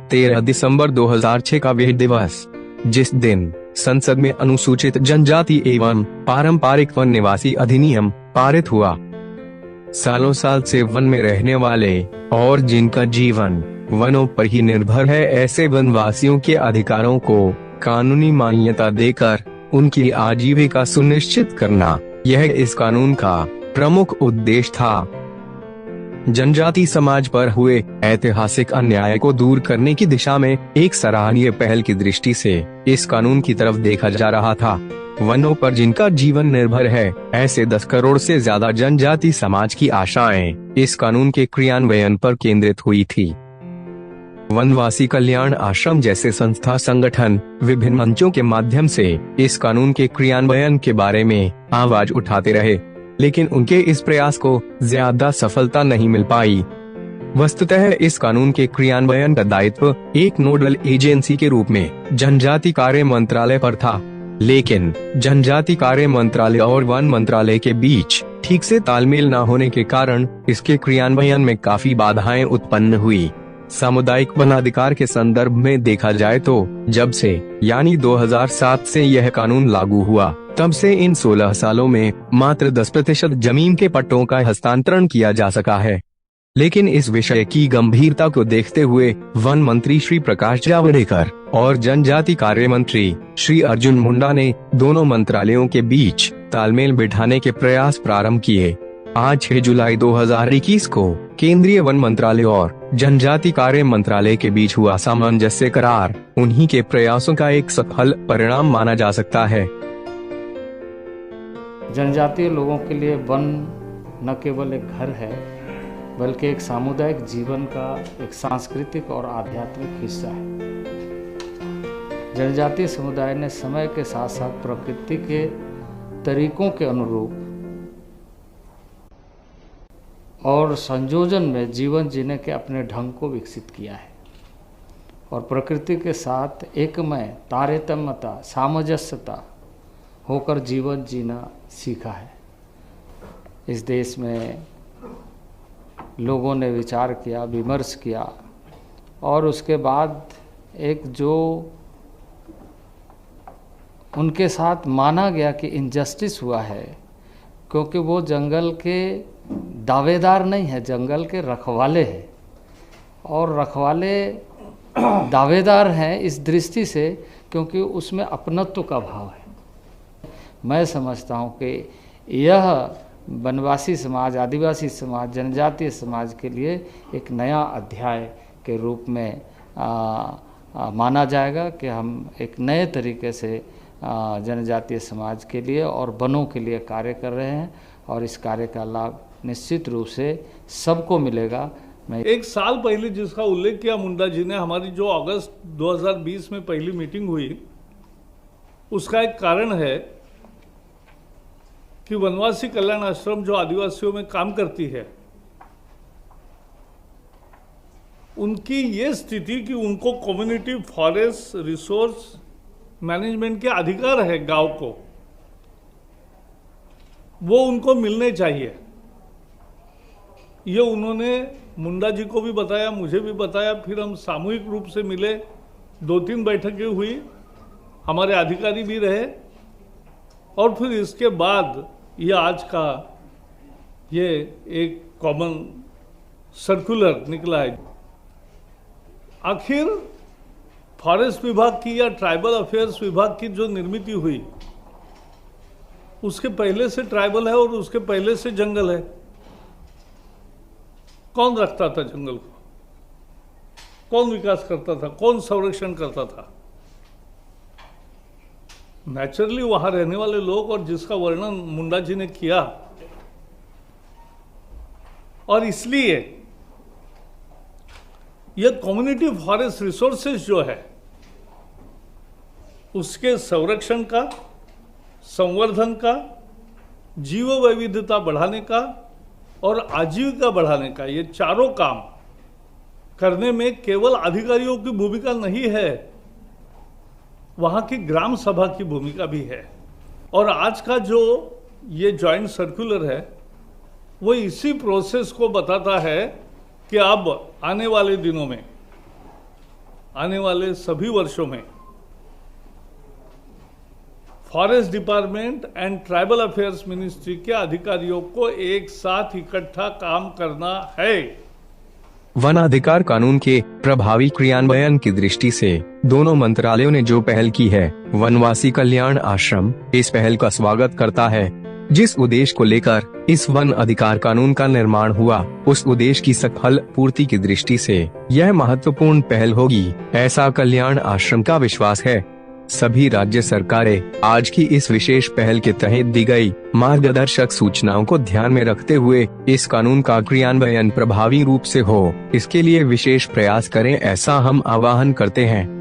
13 दिसंबर 2006 का वह दिवस, जिस दिन संसद में अनुसूचित जनजाति एवं पारंपरिक वन निवासी अधिनियम पारित हुआ। सालों साल से वन में रहने वाले और जिनका जीवन वनों पर ही निर्भर है, ऐसे वनवासियों के अधिकारों को कानूनी मान्यता देकर उनकी आजीविका सुनिश्चित करना, यह इस कानून का प्रमुख उद्देश्य था। जनजाति समाज पर हुए ऐतिहासिक अन्याय को दूर करने की दिशा में एक सराहनीय पहल की दृष्टि से इस कानून की तरफ देखा जा रहा था। वनों पर जिनका जीवन निर्भर है, ऐसे 10 करोड़ से ज्यादा जनजाति समाज की आशाएं इस कानून के क्रियान्वयन पर केंद्रित हुई थी। वनवासी कल्याण आश्रम जैसे संस्था संगठन विभिन्न मंचों के माध्यम से इस कानून के क्रियान्वयन के बारे में आवाज उठाते रहे, लेकिन उनके इस प्रयास को ज्यादा सफलता नहीं मिल पाई। वस्तुतः इस कानून के क्रियान्वयन का दायित्व एक नोडल एजेंसी के रूप में जनजाति कार्य मंत्रालय पर था, लेकिन जनजाति कार्य मंत्रालय और वन मंत्रालय के बीच ठीक से तालमेल न होने के कारण इसके क्रियान्वयन में काफी बाधाएं उत्पन्न हुई। सामुदायिक वनाधिकार के संदर्भ में देखा जाए तो जब से यानी 2007 से यह कानून लागू हुआ, तब से इन 16 सालों में मात्र 10% जमीन के पट्टों का हस्तांतरण किया जा सका है। लेकिन इस विषय की गंभीरता को देखते हुए वन मंत्री श्री प्रकाश जावड़ेकर और जनजाति कार्य मंत्री श्री अर्जुन मुंडा ने दोनों मंत्रालयों के बीच तालमेल बिठाने के प्रयास प्रारंभ किए। आज 6 जुलाई 2021 को केंद्रीय वन मंत्रालय और जनजाति कार्य मंत्रालय के बीच हुआ सामंजस्य करार उन्हीं के प्रयासों का एक सफल परिणाम माना जा सकता है। जनजातीय लोगों के लिए वन न केवल एक घर है, बल्कि एक सामुदायिक जीवन का एक सांस्कृतिक और आध्यात्मिक हिस्सा है। जनजातीय समुदाय ने समय के साथ साथ प्रकृति के तरीकों के अनुरूप और संयोजन में जीवन जीने के अपने ढंग को विकसित किया है और प्रकृति के साथ एकमय तारतम्यता सामंजस्यता होकर जीवन जीना सीखा है। इस देश में लोगों ने विचार किया, विमर्श किया और उसके बाद एक जो उनके साथ माना गया कि इनजस्टिस हुआ है, क्योंकि वो जंगल के दावेदार नहीं है, जंगल के रखवाले हैं और रखवाले दावेदार हैं इस दृष्टि से क्योंकि उसमें अपनत्व का भाव है। मैं समझता हूँ कि यह वनवासी समाज, आदिवासी समाज, जनजातीय समाज के लिए एक नया अध्याय के रूप में माना जाएगा कि हम एक नए तरीके से जनजातीय समाज के लिए और वनों के लिए कार्य कर रहे हैं और इस कार्य का लाभ निश्चित रूप से सबको मिलेगा। मैं एक साल पहले जिसका उल्लेख किया मुंडा जी ने, हमारी जो अगस्त 2020 में पहली मीटिंग हुई, उसका एक कारण है कि वनवासी कल्याण आश्रम जो आदिवासियों में काम करती है, उनकी ये स्थिति कि उनको कम्युनिटी फॉरेस्ट रिसोर्स मैनेजमेंट के अधिकार है गांव को, वो उनको मिलने चाहिए। ये उन्होंने मुंडा जी को भी बताया, मुझे भी बताया, फिर हम सामूहिक रूप से मिले, 2-3 बैठकें हुई, हमारे अधिकारी भी रहे और फिर इसके बाद ये आज का ये एक कॉमन सर्कुलर निकला है। आखिर फॉरेस्ट विभाग की या ट्राइबल अफेयर्स विभाग की जो निर्मित हुई, उसके पहले से ट्राइबल है और उसके पहले से जंगल है। कौन रखता था जंगल को? कौन विकास करता था? कौन संरक्षण करता था? नेचुरली वहां रहने वाले लोग, और जिसका वर्णन मुंडा जी ने किया। और इसलिए यह कम्युनिटी फॉरेस्ट रिसोर्सेज जो है, उसके संरक्षण का, संवर्धन का, जीव वैविधता बढ़ाने का और आजीविका बढ़ाने का, ये चारों काम करने में केवल अधिकारियों की भूमिका नहीं है, वहाँ की ग्राम सभा की भूमिका भी है। और आज का जो ये जॉइंट सर्कुलर है, वो इसी प्रोसेस को बताता है कि अब आने वाले दिनों में आने वाले सभी वर्षों में forest department and tribal affairs ministry के अधिकारियों को एक साथ इकट्ठा काम करना है। वन अधिकार कानून के प्रभावी क्रियान्वयन की दृष्टि से दोनों मंत्रालयों ने जो पहल की है, वनवासी कल्याण आश्रम इस पहल का स्वागत करता है। जिस उद्देश्य को लेकर इस वन अधिकार कानून का निर्माण हुआ, उस उद्देश्य की सफल पूर्ति की दृष्टि से यह महत्वपूर्ण पहल होगी, ऐसा कल्याण आश्रम का विश्वास है। सभी राज्य सरकारें आज की इस विशेष पहल के तहत दी गई मार्गदर्शक सूचनाओं को ध्यान में रखते हुए इस कानून का क्रियान्वयन प्रभावी रूप से हो, इसके लिए विशेष प्रयास करें, ऐसा हम आह्वान करते हैं।